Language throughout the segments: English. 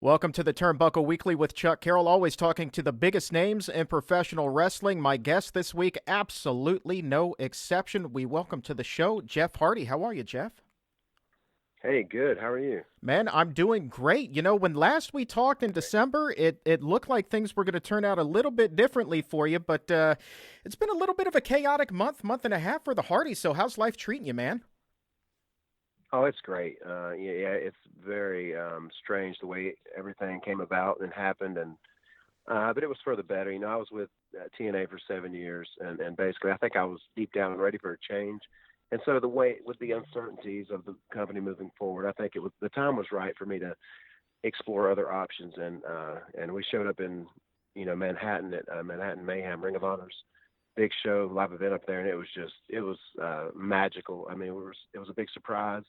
Welcome to the Turnbuckle Weekly with Chuck Carroll, always talking to the biggest names in professional wrestling. My guest this week, absolutely no exception. We welcome to the show Jeff Hardy. How are you, Jeff? Hey, good. How are you? Man, I'm doing great. You know, when last we talked in December, it looked like things were going to turn out a little bit differently for you, but it's been a little bit of a chaotic month and a half for the Hardys. So how's life treating you, man? Oh, it's great. Yeah, it's very strange the way everything came about and happened, and but it was for the better. You know, I was with TNA for 7 years, and basically, I think I was deep down ready for a change. And so the way with the uncertainties of the company moving forward, I think the time was right for me to explore other options, and we showed up in Manhattan at Manhattan Mayhem Ring of Honor's big show live event up there, and it was magical. I mean, it was a big surprise,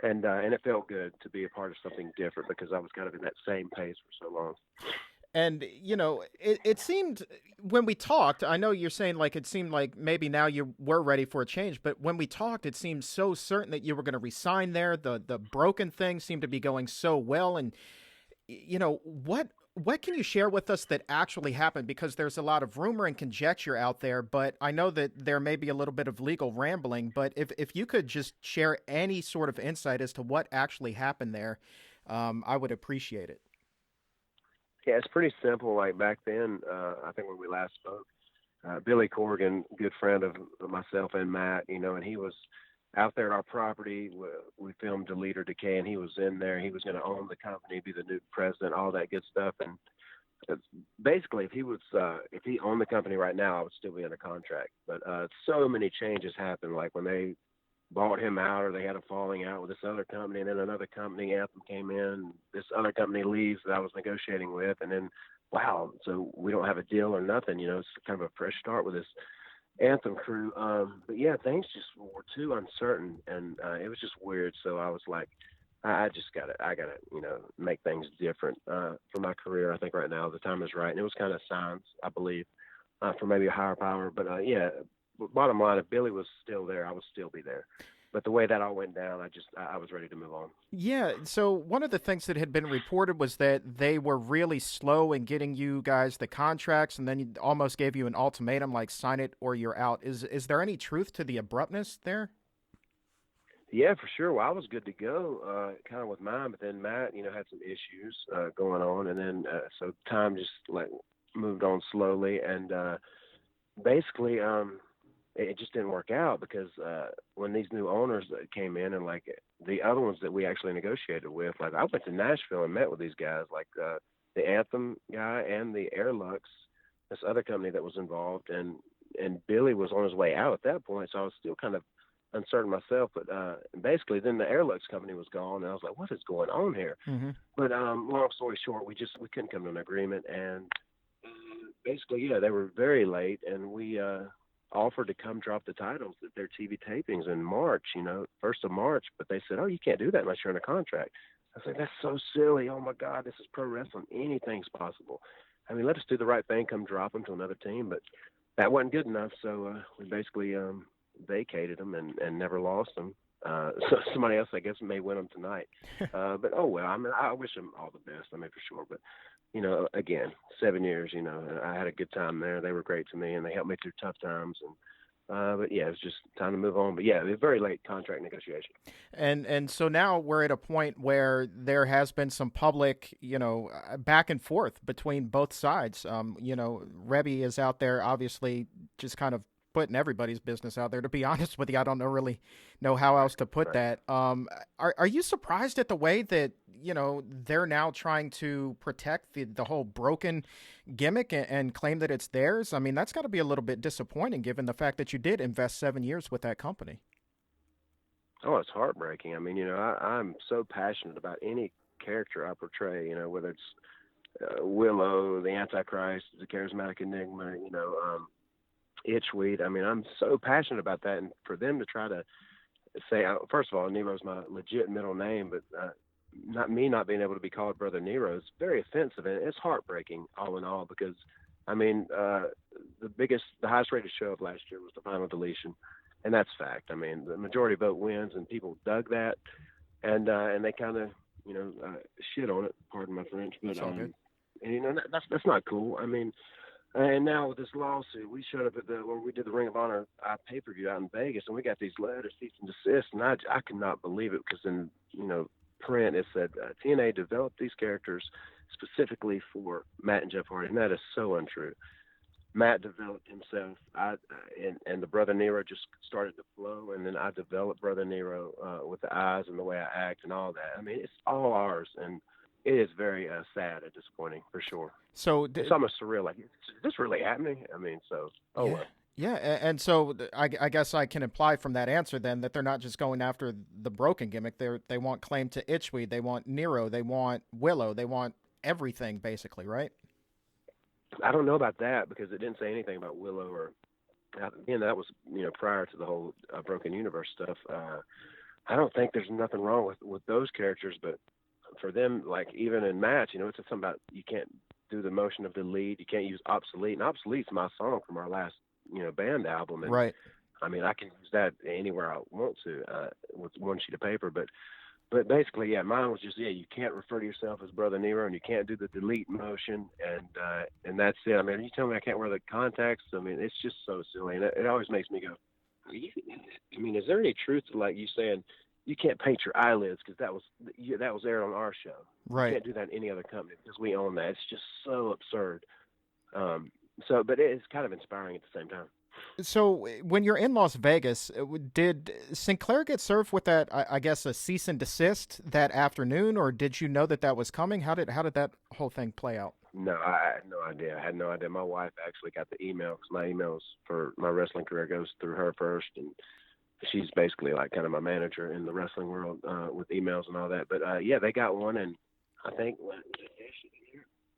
and it felt good to be a part of something different because I was kind of in that same pace for so long. And, you know, it seemed when we talked, I know you're saying like it seemed like maybe now you were ready for a change, but when we talked, it seemed so certain that you were going to resign there. The broken thing seemed to be going so well. And, you know, what can you share with us that actually happened? Because there's a lot of rumor and conjecture out there, but I know that there may be a little bit of legal rambling. But if you could just share any sort of insight as to what actually happened there, I would appreciate it. Yeah, it's pretty simple. Like back then, I think when we last spoke, Billy Corgan, good friend of myself and Matt, and he was out there at our property. We filmed Delete or Decay, and he was in there. He was going to own the company, be the new president, all that good stuff. And basically, if he owned the company right now, I would still be under contract. But so many changes happened, like when they bought him out, or they had a falling out with this other company, and then another company, Anthem, came in. This other company leaves that I was negotiating with, and then, wow, so we don't have a deal or nothing. It's kind of a fresh start with this Anthem crew. But yeah, things just were too uncertain, and it was just weird. So I was like, I gotta, make things different for my career. I think right now the time is right, and it was kind of signs, I believe, for maybe a higher power. But yeah. Bottom line, if Billy was still there, I would still be there. But the way that all went down, I was ready to move on. Yeah, so one of the things that had been reported was that they were really slow in getting you guys the contracts, and then almost gave you an ultimatum, like sign it or you're out. Is there any truth to the abruptness there? Yeah, for sure. Well, I was good to go, kind of with mine, but then Matt, had some issues going on, and then so time just moved on slowly, and basically. It just didn't work out because when these new owners came in, and like the other ones that we actually negotiated with, like I went to Nashville and met with these guys, like the Anthem guy and the Airlux, this other company that was involved, and Billy was on his way out at that point, so I was still kind of uncertain myself. But basically, then the Airlux company was gone, and I was like, what is going on here? Mm-hmm. But long story short, we couldn't come to an agreement, and basically, yeah, they were very late, and we offered to come drop the titles at their TV tapings in March, 1st of March, but they said, oh, you can't do that unless you're in a contract. I was like, that's so silly. Oh my God, this is pro wrestling. Anything's possible. I mean, let us do the right thing, come drop them to another team, but that wasn't good enough. So we basically vacated them and never lost them. So somebody else, I guess, may win them tonight. But oh well, I mean, I wish them all the best. I mean, for sure. But again, 7 years. I had a good time there. They were great to me, and they helped me through tough times. And but yeah, it was just time to move on. But yeah, it was very late contract negotiation. And so now we're at a point where there has been some public, back and forth between both sides. Rebby is out there, obviously, just kind of putting everybody's business out there. To be honest with you, I don't really know how else to put Right. that. Are you surprised at the way that they're now trying to protect the whole broken gimmick and claim that it's theirs? I mean, that's got to be a little bit disappointing given the fact that you did invest 7 years with that company. Oh, it's heartbreaking. I mean, I'm so passionate about any character I portray. Whether it's Willow, the Antichrist, the charismatic enigma. Itchweed. I mean, I'm so passionate about that, and for them to try to say, first of all, Nero's my legit middle name, but not being able to be called Brother Nero is very offensive, and it's heartbreaking all in all because, I mean, the highest rated show of last year was the Final Deletion, and that's fact. I mean, the majority vote wins, and people dug that, and they kind of shit on it. Pardon my French, but It's all good. and that's not cool. I mean, and now with this lawsuit, we showed up at when we did the Ring of Honor pay-per-view out in Vegas, and we got these letters, cease and desist, and I could not believe it because in print it said TNA developed these characters specifically for Matt and Jeff Hardy, and that is so untrue. Matt developed himself. And the Brother Nero just started to flow, and then I developed Brother Nero with the eyes and the way I act and all that. I mean, it's all ours, and it is very sad and disappointing for sure. So It's almost surreal. Like, is this really happening? I mean, well. Yeah, and so I guess I can imply from that answer then that they're not just going after the broken gimmick. They want claim to Itchweed, they want Nero, they want Willow, they want everything basically, right? I don't know about that because it didn't say anything about Willow or. Again, that was prior to the whole Broken Universe stuff. I don't think there's nothing wrong with those characters, but for them, like even in match, it's something about you can't do the motion of delete, you can't use obsolete, and obsolete's my song from our last band album, and right. I mean I can use that anywhere I want to with one sheet of paper, but basically, yeah, mine was just you can't refer to yourself as Brother Nero, and you can't do the delete motion, and that's it. I mean, you tell me I can't wear the contacts. I mean, it's just so silly, and it always makes me go. I mean, is there any truth to like you saying you can't paint your eyelids because that was aired on our show? Right. You can't do that in any other company because we own that. It's just so absurd. But it's kind of inspiring at the same time. So when you're in Las Vegas, did Sinclair get served with that, I guess, a cease and desist that afternoon, or did you know that was coming? How did that whole thing play out? No, I had no idea. I had no idea. My wife actually got the email because my emails for my wrestling career goes through her first, and she's basically like kind of my manager in the wrestling world with emails and all that. But yeah, they got one, and I think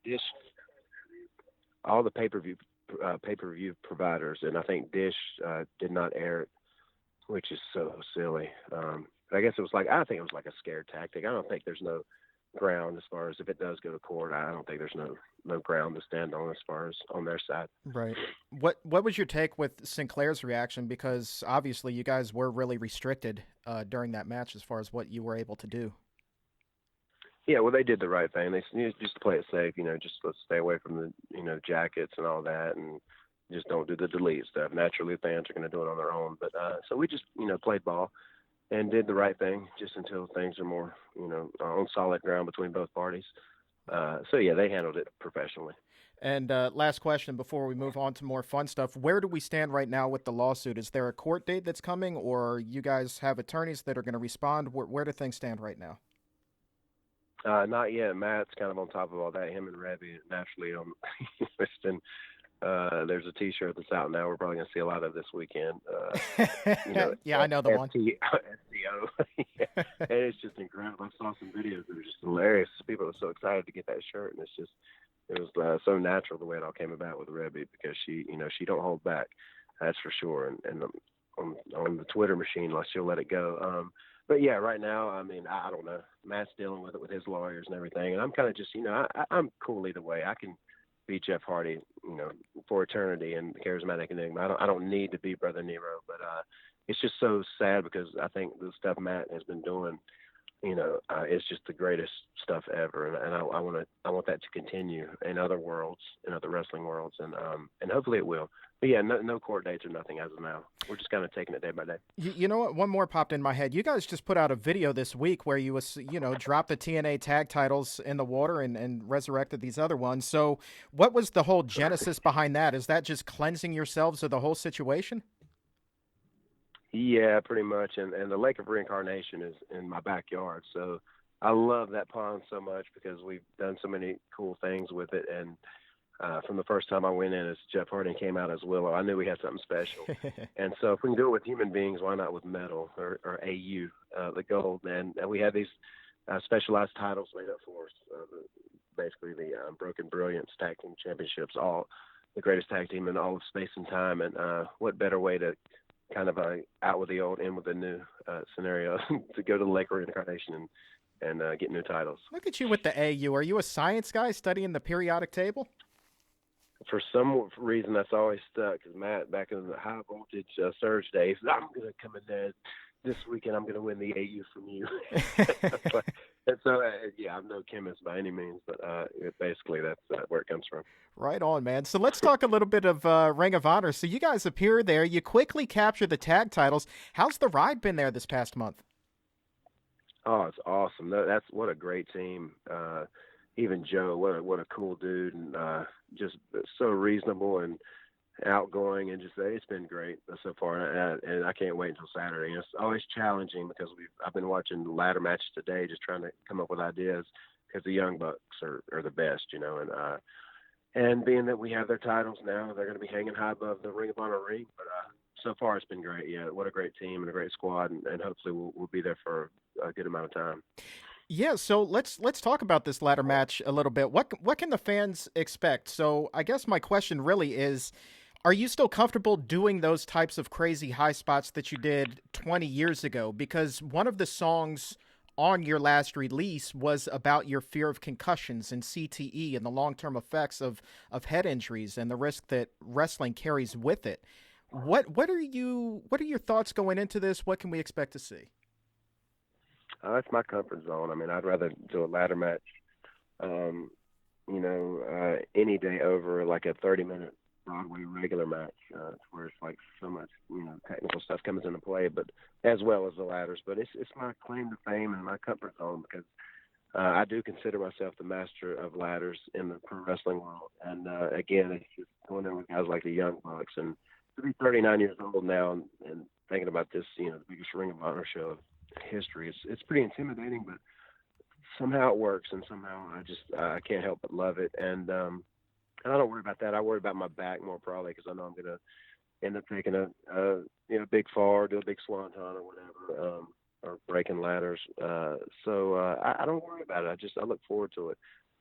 Dish, all the pay-per-view providers, and I think Dish did not air it, which is so silly. But I guess I think it was like a scare tactic. I don't think there's no ground as far as if it does go to court. I don't think there's no ground to stand on as far as on their side. Right. What was your take with Sinclair's reaction? Because obviously you guys were really restricted during that match as far as what you were able to do. Yeah, well, they did the right thing. They just play it safe, just let's stay away from the, jackets and all that, and just don't do the delete stuff. Naturally, fans are going to do it on their own. But so we just, played ball and did the right thing just until things are more, on solid ground between both parties. So, yeah, they handled it professionally. And last question before we move on to more fun stuff. Where do we stand right now with the lawsuit? Is there a court date that's coming, or you guys have attorneys that are going to respond? Where do things stand right now? Not yet. Matt's kind of on top of all that. Him and Rebby naturally on. It's been, there's a T-shirt that's out now. We're probably going to see a lot of this weekend. Yeah, I know the one. STO. Yeah. And it's just incredible. I saw some videos that were just hilarious. People are so excited to get that shirt, and it was so natural the way it all came about with Rebby because she don't hold back. That's for sure. And on the Twitter machine, she'll let it go. But yeah, right now, I mean, I don't know. Matt's dealing with it with his lawyers and everything, and I'm kind of just, I'm cool either way. I can be Jeff Hardy, for eternity and charismatic enigma. I don't need to be Brother Nero, but it's just so sad because I think the stuff Matt has been doing, it's just the greatest stuff ever, and I want that to continue in other worlds, in other wrestling worlds, and hopefully it will. But yeah, no court dates or nothing as of now. We're just kind of taking it day by day. You know what? One more popped in my head. You guys just put out a video this week where you dropped the TNA tag titles in the water and resurrected these other ones. So what was the whole genesis behind that? Is that just cleansing yourselves of the whole situation? Yeah, pretty much. And the Lake of Reincarnation is in my backyard. So I love that pond so much because we've done so many cool things with it. And from the first time I went in as Jeff Hardy and came out as Willow, I knew we had something special. And so if we can do it with human beings, why not with metal or AU, the gold? And we had these specialized titles made up for us, basically the Broken Brilliance Tag Team Championships, all the greatest tag team in all of space and time. And what better way to kind of out with the old, in with the new scenario to go to the Lake of Reincarnation and get new titles. Look at you with the AU. Are you a science guy studying the periodic table? For some reason, that's always stuck. Because Matt, back in the high voltage surge days, I'm going to come in there this weekend. I'm going to win the AU from you. And so, yeah, I'm no chemist by any means, but basically that's where it comes from. Right on, man. So let's talk a little bit of Ring of Honor. So you guys appear there. You quickly capture the tag titles. How's the ride been there this past month? Oh, it's awesome. That's what a great team. Even Joe, what a cool dude, and just so reasonable and outgoing, and just it's been great so far. And I can't wait until Saturday. And it's always challenging because I've been watching the ladder matches today, just trying to come up with ideas because the Young Bucks are the best, and being that we have their titles now, they're going to be hanging high above the Ring of Honor ring. But so far, it's been great. Yeah, what a great team and a great squad, and hopefully we'll be there for a good amount of time. Yeah, so let's talk about this ladder match a little bit. What can the fans expect? So I guess my question really is, are you still comfortable doing those types of crazy high spots that you did 20 years ago? Because one of the songs on your last release was about your fear of concussions and CTE and the long-term effects of head injuries and the risk that wrestling carries with it. What are your thoughts going into this? What can we expect to see? That's my comfort zone. I mean, I'd rather do a ladder match, any day over like a 30-minute Broadway regular match, where it's like so much, technical stuff comes into play, but as well as the ladders. But it's my claim to fame and my comfort zone because I do consider myself the master of ladders in the pro wrestling world. And again, it's just going there with guys like the Young Bucks, and to be 39 years old now and thinking about this, the biggest Ring of Honor show of history, it's pretty intimidating, but somehow it works, and somehow I can't help but love it. And I don't worry about that. I worry about my back more probably because I know I'm going to end up taking a big fall or do a big swanton or whatever, or breaking ladders. So I don't worry about it. I look forward to it.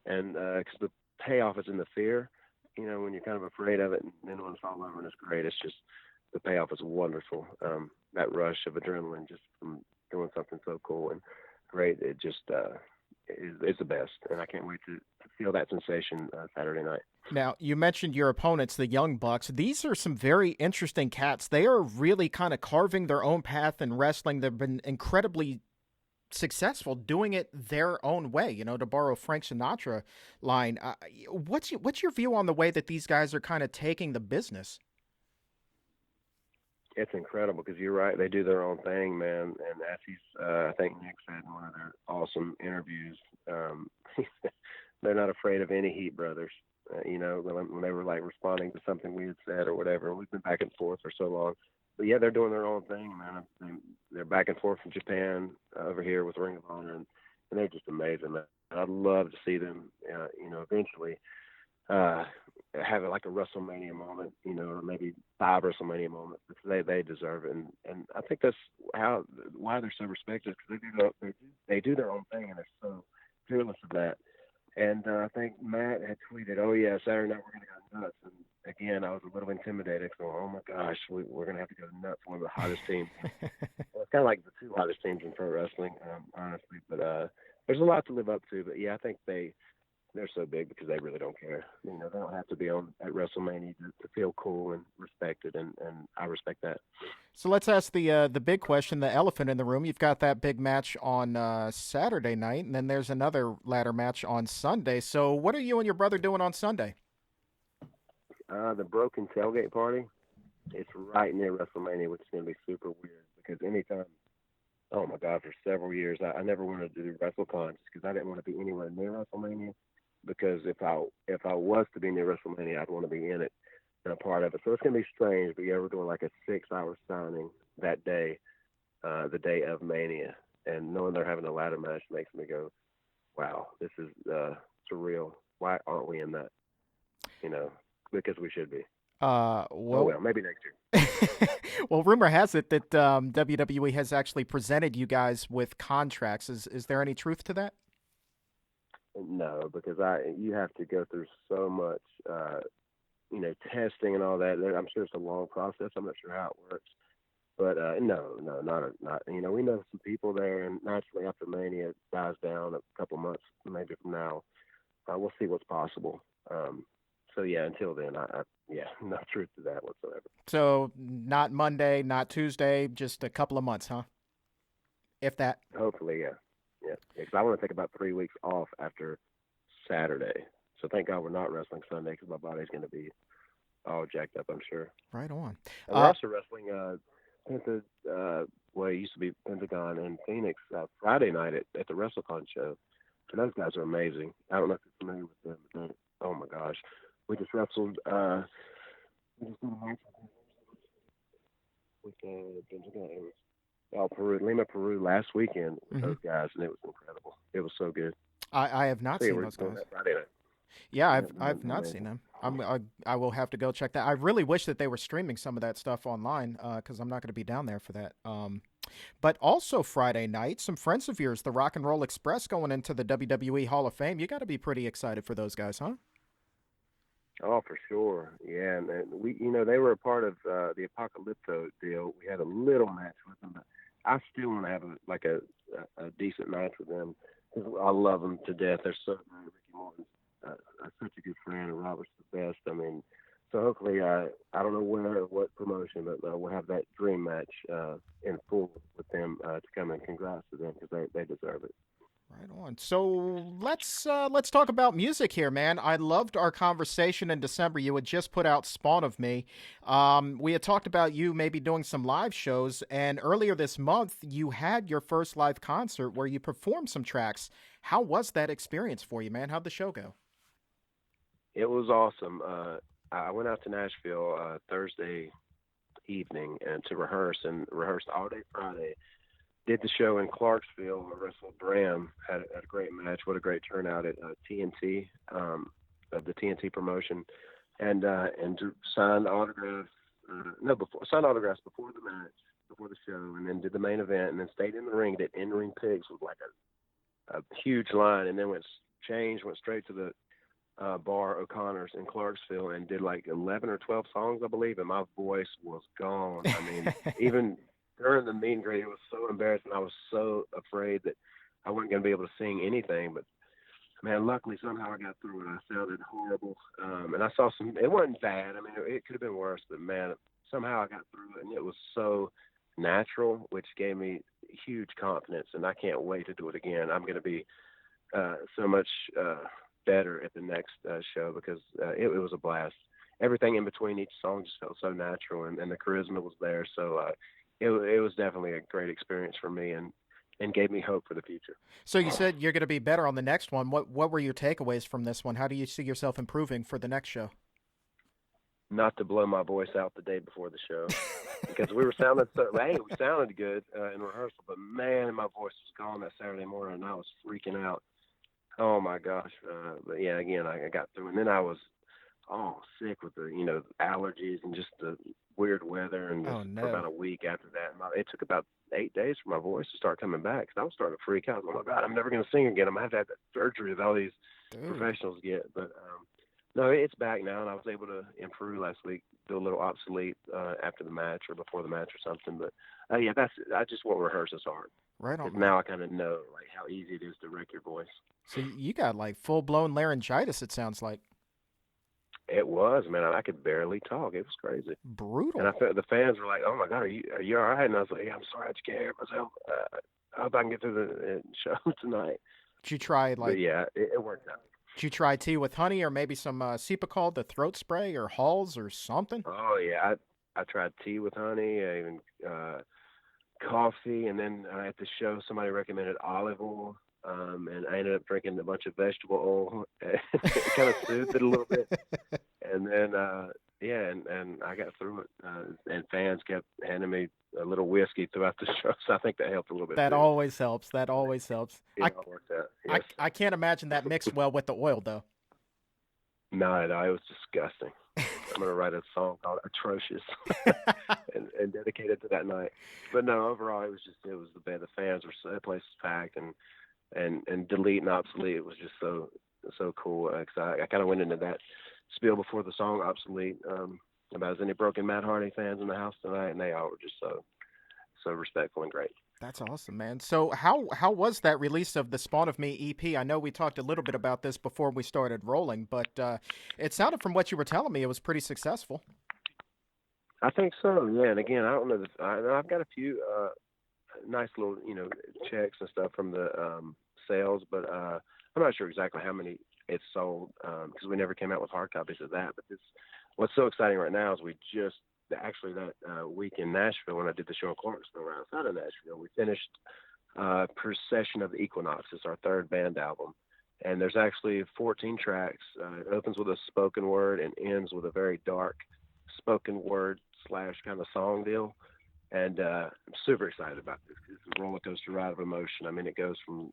And because the payoff is in the fear, when you're kind of afraid of it, and then when it's all over and it's great, it's just the payoff is wonderful. That rush of adrenaline just from doing something so cool and great, it just is the best. And I can't wait to feel that sensation Saturday night. Now, you mentioned your opponents, the Young Bucks. These are some very interesting cats. They are really kind of carving their own path in wrestling. They've been incredibly successful doing it their own way, to borrow Frank Sinatra line. What's your view on the way that these guys are kind of taking the business? It's incredible because you're right. They do their own thing, man. And as I think Nick said in one of their awesome interviews, they're not afraid of any Heat brothers. When they were like responding to something we had said or whatever. We've been back and forth for so long. But yeah, they're doing their own thing, man. They're back and forth from Japan over here with Ring of Honor, and they're just amazing, man. I'd love to see them, eventually have it like a WrestleMania moment, or maybe 5 WrestleMania moments. Because they deserve it, and I think that's why they're so respected because they do their own thing, and they're so fearless of that. And I think Matt had tweeted, "Oh yeah, Saturday night we're going to go nuts." And again, I was a little intimidated, going, "Oh my gosh, we're going to have to go nuts." One of the hottest teams. Well, it's kind of like the 2 hottest teams in pro wrestling, honestly. But there's a lot to live up to. But yeah, I think they're so big because they really don't care. They don't have to be on at WrestleMania to feel cool and respected, and I respect that. So let's ask the big question, the elephant in the room. You've got that big match on Saturday night, and then there's another ladder match on Sunday. So what are you and your brother doing on Sunday? The Broken Tailgate Party. It's right near WrestleMania, which is going to be super weird because anytime, oh my God, for several years, I never wanted to do WrestleCon just because I didn't want to be anywhere near WrestleMania. Because if I was to be near WrestleMania, I'd want to be in it and a part of it. So it's going to be strange, but yeah, we're doing like a 6-hour signing that day, the day of Mania. And knowing they're having a ladder match makes me go, wow, this is surreal. Why aren't we in that? Because we should be. Well, maybe next year. Well, rumor has it that WWE has actually presented you guys with contracts. Is there any truth to that? No, because you have to go through so much, testing and all that. I'm sure it's a long process. I'm not sure how it works, but no, not. We know some people there, and naturally after Mania dies down a couple months, maybe from now, we'll see what's possible. So yeah, until then, no truth to that whatsoever. So not Monday, not Tuesday, just a couple of months, huh? If that. Hopefully, yeah. Yeah, because I want to take about 3 weeks off after Saturday. So thank God we're not wrestling Sunday because my body's going to be all jacked up, I'm sure. Right on. And we're also wrestling well, it used to be Pentagon in Phoenix Friday night at the WrestleCon show. And those guys are amazing. I don't know if you're familiar with them, but oh my gosh. We just wrestled we just did a match with Pentagon. Lima, Peru last weekend with those guys, and it was incredible. It was so good. I have not So, yeah, seen we're those doing guys. that Friday night. Yeah, Yeah, I've they're not amazing. seen them. I will have to go check that. I really wish that they were streaming some of that stuff online because I'm not going to be down there for that. But also Friday night, some friends of yours, the Rock and Roll Express, going into the WWE Hall of Fame. You got to be pretty excited for those guys, huh? Oh, for sure. Yeah, and we, they were a part of the Apocalypto deal. We had a little match with them, but I still want to have a decent match with them. I love them to death. They're so good. Ricky Morton's such a good friend, and Robert's the best. I mean, so hopefully, I don't know where or what promotion, but we'll have that dream match in full with them to come in. Congrats to them because they deserve it. Right on. So let's talk about music here, man. I loved our conversation in December. You had just put out "Spawn of Me." We had talked about you maybe doing some live shows, and earlier this month you had your first live concert where you performed some tracks. How was that experience for you, man? How'd the show go? It was awesome. I went out to Nashville Thursday evening and to rehearse and rehearsed all day Friday. Did the show in Clarksville. I wrestled Bram. Had a great match. What a great turnout at TNT, of the TNT promotion, and signed autographs. Signed autographs before the match, before the show, and then did the main event, and then stayed in the ring. Did in-ring pigs with like a huge line, and then went straight to the bar O'Connor's in Clarksville and did like 11 or 12 songs, I believe, and my voice was gone. I mean, even during the meet and greet, it was so embarrassing. I was so afraid that I wasn't going to be able to sing anything. But, man, luckily somehow I got through it. I sounded horrible. And I saw it wasn't bad. I mean, it could have been worse. But, man, somehow I got through it. And it was so natural, which gave me huge confidence. And I can't wait to do it again. I'm going to be so much better at the next show because it was a blast. Everything in between each song just felt so natural, and the charisma was there. So it was definitely a great experience for me and gave me hope for the future. So you said you're going to be better on the next one. What were your takeaways from this one? How do you see yourself improving for the next show? Not to blow my voice out the day before the show because we sounded good in rehearsal, but man, my voice was gone that Saturday morning and I was freaking out. Oh my gosh. But yeah, again, I got through, and then I was sick with the, allergies and just the weird weather, and for about a week after that. It took about 8 days for my voice to start coming back because I was starting to freak out. Oh my God, I'm never going to sing again. I'm going to have that surgery that all these professionals get. But no, it's back now, and I was able to improve last week, do a little obsolete after the match or before the match or something. But yeah, I just won't rehearse as hard. Right on. Now I kind of know like how easy it is to wreck your voice. So you got like full-blown laryngitis, it sounds like. It was, man. I could barely talk. It was crazy. Brutal. And I felt the fans were like, "Oh my God, are you all right?" And I was like, "Yeah, I'm sorry, I just can't hear myself. I hope I can get through the show tonight." Did you try But yeah, it worked out. Did you try tea with honey or maybe some Cepacol, the throat spray, or Halls or something? Oh yeah, I tried tea with honey, even coffee, and then at the show somebody recommended olive oil. And I ended up drinking a bunch of vegetable oil. It kind of soothed it a little bit. And then, and I got through it. And fans kept handing me a little whiskey throughout the show, so I think that helped a little bit. That too. always helps. That always helps. It all worked out. Yes. I can't imagine that mixed well with the oil, though. No, it was disgusting. I'm going to write a song called Atrocious and dedicate it to that night. But no, overall, it was the band. The fans the place was packed, and delete and obsolete. It was just so cool. Cause I kind of went into that spiel before the song obsolete about is any broken Matt Hardy fans in the house tonight, and they all were just so respectful and great. That's awesome, man. So how was that release of the Spawn of Me EP? I know we talked a little bit about this before we started rolling, but it sounded from what you were telling me it was pretty successful. I think so, yeah. And again, I don't know. I've got a few nice little, checks and stuff from the sales, but I'm not sure exactly how many it's sold because we never came out with hard copies of that. But what's so exciting right now is we just actually that week in Nashville when I did the show in Clarksville, right outside of Nashville, we finished Procession of the Equinox. It's our third band album, and there's actually 14 tracks. It opens with a spoken word and ends with a very dark spoken word slash kind of song deal. And I'm super excited about this. It's a roller coaster ride of emotion. I mean, it goes from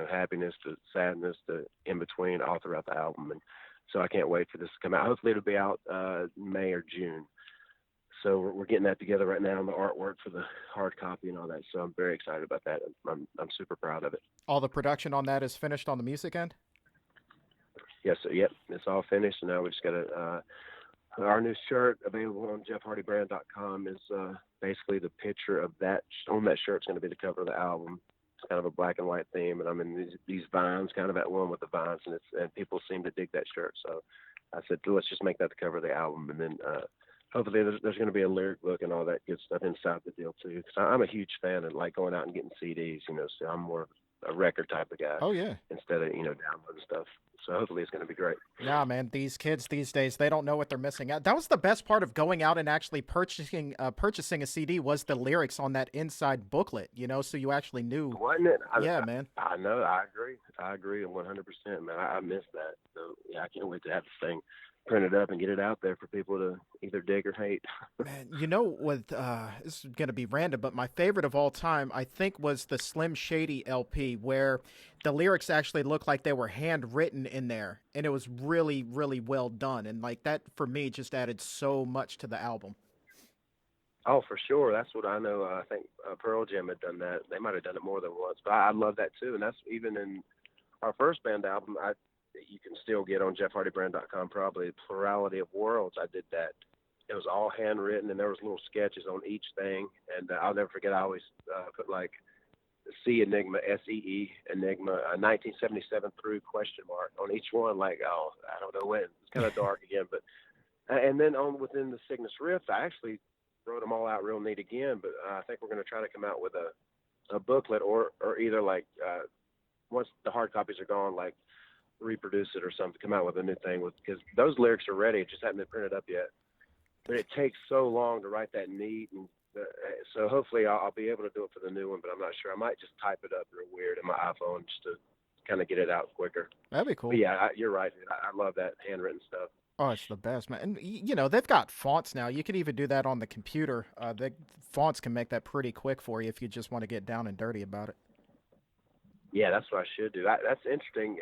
happiness to sadness to in between all throughout the album, and so I can't wait for this to come out. Hopefully, it'll be out May or June. So we're getting that together right now, and the artwork for the hard copy and all that. So I'm very excited about that. I'm super proud of it. All the production on that is finished on the music end? Yes, sir. Yep, it's all finished, and now we just got to. Our new shirt available on JeffHardyBrand.com is basically the picture of that. On that shirt is going to be the cover of the album. It's kind of a black and white theme, and I'm in these vines, kind of at one with the vines, and people seem to dig that shirt. So I said, let's just make that the cover of the album, and then hopefully there's going to be a lyric book and all that good stuff inside the deal too. Because I'm a huge fan of like going out and getting CDs. So I'm more of a record type of guy. Oh yeah. Instead of downloading stuff. So hopefully it's going to be great. Yeah, man. These kids these days, they don't know what they're missing out. That was the best part of going out and actually purchasing a CD was the lyrics on that inside booklet. So you actually knew. Wasn't it? Yeah, man. I know. I agree 100%, man. I missed that. So yeah, I can't wait to have this thing printed up and get it out there for people to either dig or hate. Man, this is going to be random, but my favorite of all time, I think, was the Slim Shady LP, where the lyrics actually looked like they were handwritten in there, and it was really, really well done. And like that, for me, just added so much to the album. Oh, for sure. That's what I know. I think Pearl Jam had done that. They might have done it more than once, but I love that too. And that's even in our first band album. You can still get on JeffHardyBrand.com probably Plurality of Worlds. I did that. It was all handwritten, and there was little sketches on each thing. And I'll never forget. I always put like C Enigma, SEE Enigma, 1977 through question mark on each one. Like, oh, I don't know when. It's kind of dark again, but and then within the Cygnus Riff, I actually wrote them all out real neat again. But I think we're going to try to come out with a booklet or either like once the hard copies are gone, like reproduce it or something, come out with a new thing because those lyrics are ready. It just haven't been printed up yet. But it takes so long to write that neat, and so hopefully I'll be able to do it for the new one, but I'm not sure. I might just type it up real weird in my iPhone just to kind of get it out quicker. That'd be cool. But yeah, you're right. I love that handwritten stuff. Oh, it's the best, man. And, they've got fonts now. You could even do that on the computer. The fonts can make that pretty quick for you if you just want to get down and dirty about it. Yeah, that's what I should do. That's interesting.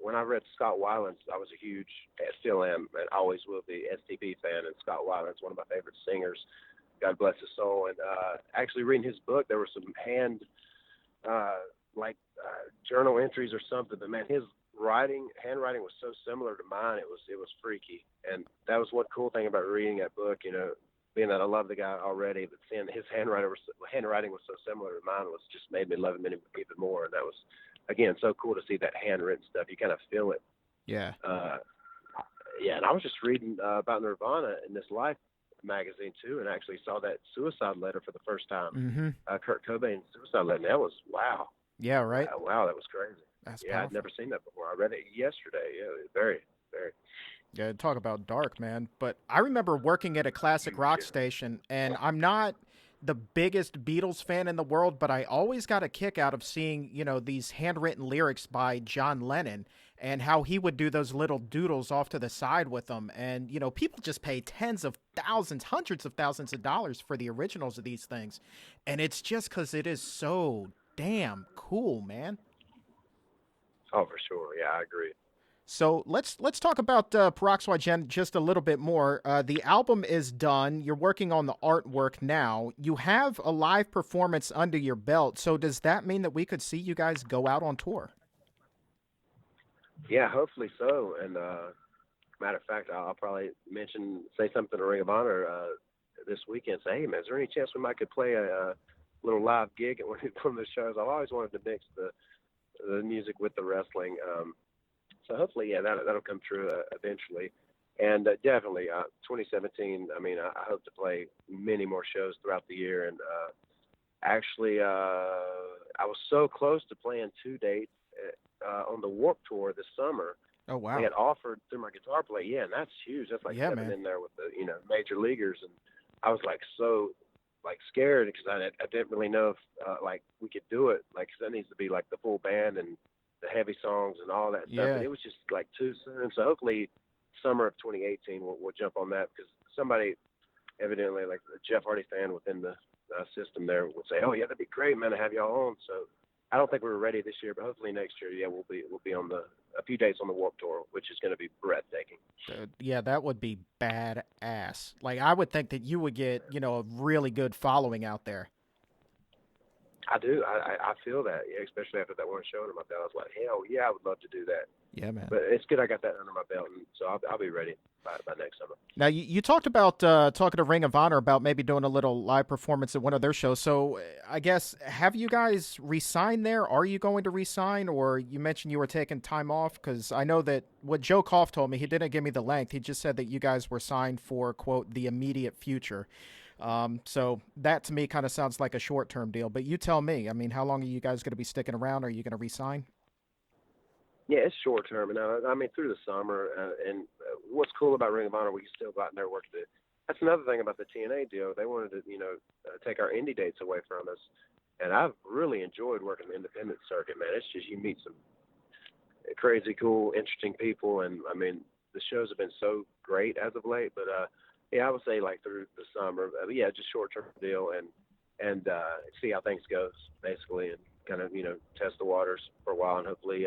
When I read Scott Weiland's, I was a huge, still am, and always will be, STP fan, and Scott Weiland's one of my favorite singers. God bless his soul. And actually reading his book, there were some journal entries or something. But man, his handwriting was so similar to mine. It was freaky. And that was one cool thing about reading that book. Being that I love the guy already, but seeing his handwriting was so similar to mine was just made me love him even more. And that was, again, so cool to see that handwritten stuff. You kind of feel it. Yeah. And I was just reading about Nirvana in this Life magazine too, and actually saw that suicide letter for the first time. Mm-hmm. Kurt Cobain's suicide letter. And that was wow. Yeah, right. Wow, that was crazy. That's yeah, powerful. I'd never seen that before. I read it yesterday. Yeah, very, very. Yeah, talk about dark, man. But I remember working at a classic rock station, and I'm not the biggest Beatles fan in the world, but I always got a kick out of seeing, these handwritten lyrics by John Lennon and how he would do those little doodles off to the side with them. And, people just pay tens of thousands, hundreds of thousands of dollars for the originals of these things. And it's just because it is so damn cool, man. Oh, for sure. Yeah, I agree. So let's talk about Peroxide just a little bit more. The album is done. You're working on the artwork now. You have a live performance under your belt. So does that mean that we could see you guys go out on tour? Yeah, hopefully so. And matter of fact, I'll probably say something to Ring of Honor this weekend. Say, hey man, is there any chance we might could play a little live gig at one of the shows? I've always wanted to mix the music with the wrestling. So hopefully, yeah, that'll come true eventually. And definitely, 2017, I mean, I hope to play many more shows throughout the year. And Actually, I was so close to playing 2 dates on the Warp Tour this summer. Oh, They wow. had offered through my guitar play. Yeah, and that's huge. That's like Yeah, stepping man. in there with the major leaguers, and I was like so like scared because I didn't really know if like we could do it. Like 'cause that needs to be like the full band and the heavy songs and all that stuff. And Yeah. it was just like too soon. So hopefully summer of 2018 we'll jump on that because somebody evidently like a Jeff Hardy fan within the system there would say, oh yeah, that'd be great, man, to have y'all on. So I don't think we were ready this year, but hopefully next year, yeah, we'll be on a few dates on the Warp Tour, which is going to be breathtaking. Yeah, that would be badass. Like, I would think that you would get, a really good following out there. I do. I feel that, yeah, especially after that one show under my belt. I was like, hell yeah, I would love to do that. Yeah, man. But it's good I got that under my belt, and so I'll be ready by next summer. Now, you talked about talking to Ring of Honor about maybe doing a little live performance at one of their shows. So I guess, have you guys re-signed there? Are you going to re-sign? Or you mentioned you were taking time off? Because I know that what Joe Koff told me, he didn't give me the length. He just said that you guys were signed for, quote, the immediate future. So that to me kind of sounds like a short-term deal. But you tell me, I mean, how long are you guys going to be sticking around? Are you going to re-sign? Yeah, it's short term, and I mean through the summer. And what's cool about Ring of Honor, we can still go out and there work. That's another thing about the TNA deal. They wanted to, take our indie dates away from us, and I've really enjoyed working the independent circuit, man. It's just you meet some crazy, cool, interesting people, and I mean the shows have been so great as of late. But yeah, I would say like through the summer. Yeah, just short term deal, and see how things goes basically, and kind of test the waters for a while, and hopefully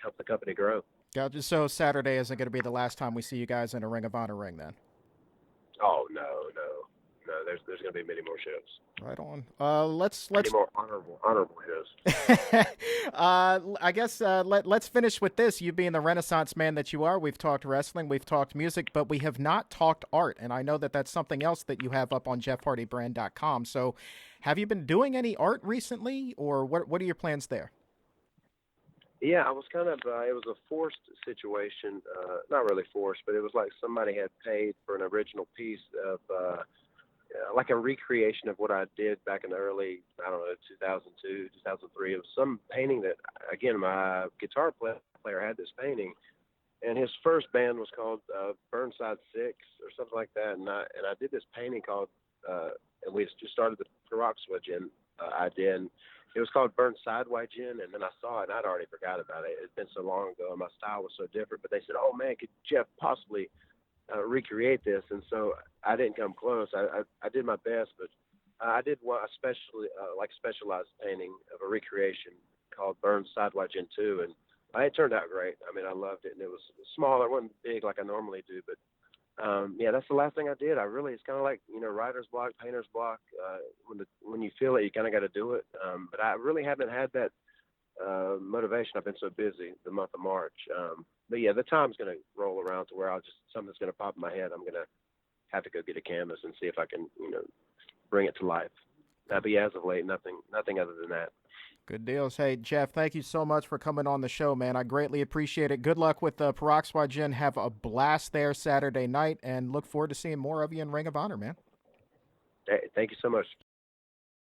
help the company grow. Gotcha. So Saturday isn't going to be the last time we see you guys in a Ring of Honor ring then? Oh no. There's going to be many more shows. Right on. Many more honorable shows. I guess let's finish with this. You being the Renaissance man that you are, we've talked wrestling, we've talked music, but we have not talked art, and I know that that's something else that you have up on JeffHardyBrand.com. So, have you been doing any art recently, or what are your plans there? Yeah, I was kind of. It was a forced situation. Not really forced, but it was like somebody had paid for an original piece of. Like a recreation of what I did back in the early, I don't know, 2002, 2003. It was some painting that, again, my guitar player had this painting, and his first band was called Burnside Six or something like that. And I did this painting called, and we just started the Peroxide Gin idea. And it was called Burnside Gin, and then I saw it, and I'd already forgot about it. It'd been so long ago, and my style was so different. But they said, "Oh man, could Jeff possibly recreate this?" And so I didn't come close. I did my best, but I did one especially specialized painting of a recreation called Burns Sidewalk Gen 2, and it turned out great. I mean, I loved it, and it was smaller, it wasn't big like I normally do, but yeah, that's the last thing I did. It's kind of like writer's block, painter's block. When you feel it, you kind of got to do it. But I really haven't had that motivation. I've been so busy the month of March. But yeah, the time's going to roll around to where something's going to pop in my head. I'm going to have to go get a canvas and see if I can, bring it to life. But yeah, as of late, nothing other than that. Good deals. Hey, Jeff, thank you so much for coming on the show, man. I greatly appreciate it. Good luck with Peroxide Gin. Have a blast there Saturday night, and look forward to seeing more of you in Ring of Honor, man. Hey, thank you so much.